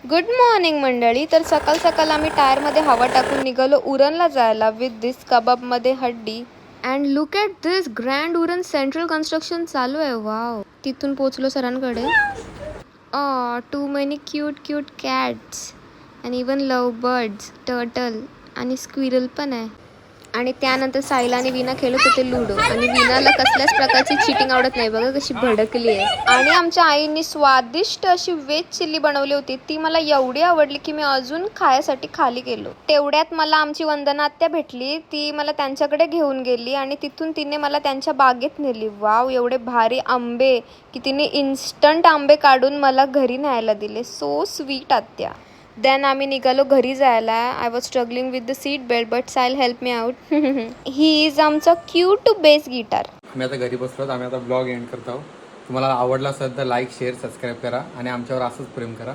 Good morning मंडळी. तर सकाळ सकाळ आम्ही टायरमध्ये हवा टाकून निघालो उरणला जायला विथ दिस कबाबमध्ये हड्डी. And look at this grand Uran central construction चालू आहे. वाव. तिथून पोचलो सरांकडे. Too many cute cute cats and even love birds, turtle आणि स्क्विरल पण आहे. आणि त्यानंतर सायला आणि विना खेळत होते लुडो. आणि विनाला कसल्याच प्रकारची चिटिंग आवडत नाही. बघा कशी भडकली आहे. आणि आमच्या आईने स्वादिष्ट अशी व्हेज चिल्ली बनवली होती. ती मला एवढी आवडली की मी अजून खायसाठी खाली गेलो. तेवढ्यात मला आमची वंदना आत्या भेटली. ती मला त्यांच्याकडे घेऊन गेली आणि तिथून तिने मला त्यांच्या बागेत नेली. वाव, एवढे भारी आंबे की तिने इन्स्टंट आंबे काढून मला घरी न्यायला दिले. सो स्वीट आत्या. देन आम्ही निघालो घरी जायला. I was struggling with the seat belt but Sail help me out. He is आमचा क्यूट बेस गिटार. आम्ही आता घरी बसलो. आम्ही आता ब्लॉग एंड करत आहोत. तुम्हाला आवडला असेल तर लाईक शेअर सबस्क्राईब करा आणि आमच्यावर असंच प्रेम करा.